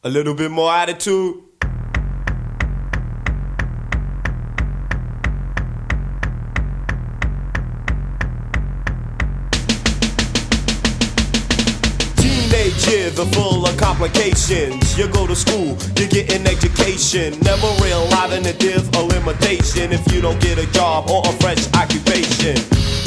A little bit more attitude. Teenage years are full of complications. You go to school, you get an education, never realizing that there's a limitation if you don't get a job or a fresh occupation.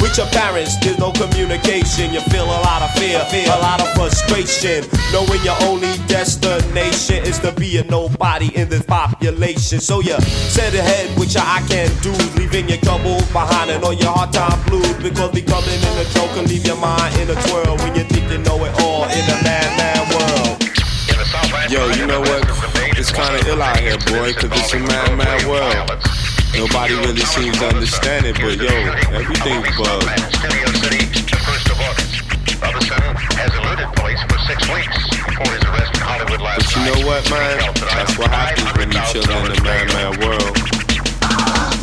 With your parents, there's no communication. You feel a lot of fear, a lot of frustration, knowing your only destination is to be a nobody in this population. So you set ahead with your I can't do, leaving your troubles behind and all your hard time blues. Because becoming in a joke can leave your mind in a twirl when you think you know it all in a mad world. Yo, you know what? It's kinda ill out here, boy, cause it's a mad world. Nobody really seems to understand it, but yo, everything's bugged. But you know what, man? That's what happens when you chill in the mad world.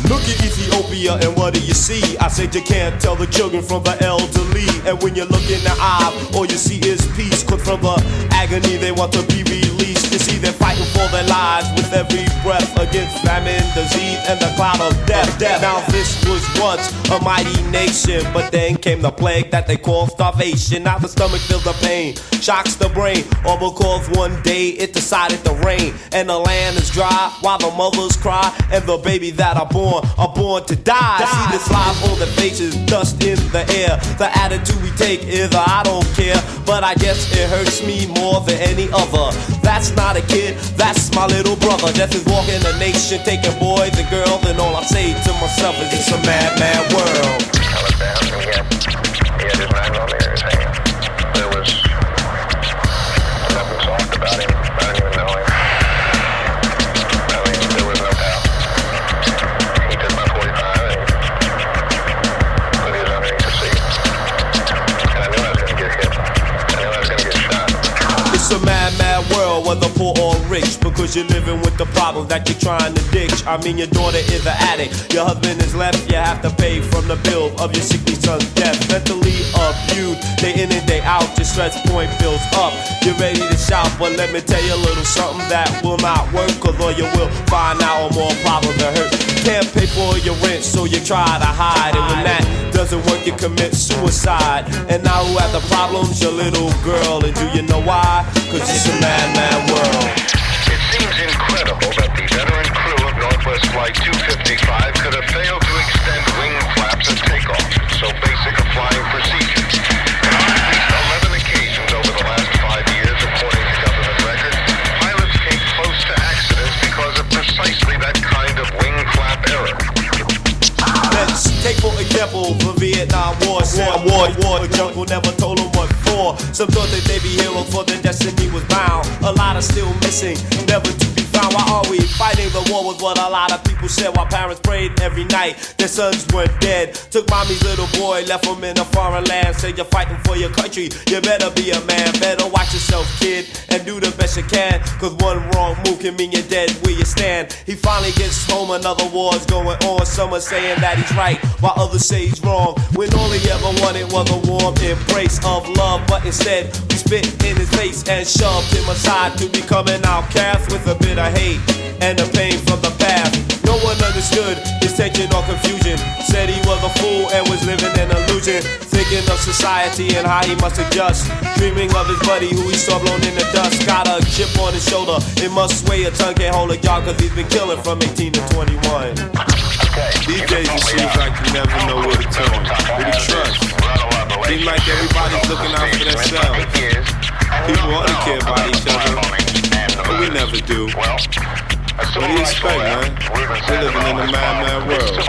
Look at Ethiopia and what do you see? I said you can't tell the children from the elderly. And when you look in the eye, all you see is peace. Cause from the agony they want to be released. You see they're fighting for their lives with every breath against famine, disease, and the cloud of death. Now this was once a mighty nation, but then came the plague that they call starvation. Now the stomach feels the pain, shocks the brain, all because one day it decided to rain. And the land is dry while the mothers cry, and the baby that are born to die. See this life on their faces, dust in the air. The attitude we take is I don't care, but I guess it hurts me more than any other. That's not a kid, that's my little brother. Death is walking the nation, taking boys and girls, and all I say to myself is it's a mad world. He had his 9mm hanging. There was nothing soft about him. I didn't even know him. I mean, there was no doubt. He took my 45 and put his underneath the seat. And I knew I was going to get hit. I knew I was going to get shot. It's a mad world, whether poor or rich, because you're living with the problems that you're trying to ditch. I mean, your daughter is an addict, your husband is left, you have to pay from the bill of your sickly son's death. Mentally abused, day in and day out, your stress point builds up. You're ready to shout, but let me tell you a little something that will not work, cause all you will find out are more problems that hurt. Can't pay for your rent, so you try to hide, and when that doesn't work, you commit suicide. And now who has the problems? Your little girl. And do you know why? Cause it's a mad world. It seems incredible that the veteran crew of Northwest Flight 255 could have failed to extend wing flaps at takeoff. So basic a flying procedure. On at least 11 occasions over the last 5 years, according to government records, pilots came close to accidents because of precisely that kind of wing flap error. Let's take for example the Vietnam War. The jungle never told them what for. Some thought that they be heroes for their destiny was bound. A lot are still missing, never to be found. Why are we fighting the war was what a lot of people said, while parents prayed every night their sons were dead. Took mommy's little boy, left him in a foreign land. Said you're fighting for your country, you better be a man. Better watch yourself, kid, and do the best you can, cause one wrong move can mean you're dead where you stand. He finally gets home, another war's going on. Some are saying that he's right, while others say he's wrong, when all he ever wanted was a warm embrace of love. But instead we spit in his face and shoved him aside to become an outcast with a bit of hate and the pain from the past. No one understood his tension or confusion. Said he was a fool and was living an illusion, thinking of society and how he must adjust, dreaming of his buddy who he saw blown in the dust. Got a chip on his shoulder, it must weigh a ton, can't hold a job cause he's been killing from 18 to 21. These days it seems like you never know where to turn, who to trust. Seems like everybody's looking out for themselves. People ought to care about each other, but we never do. What do you expect, man? We're living in a mad world.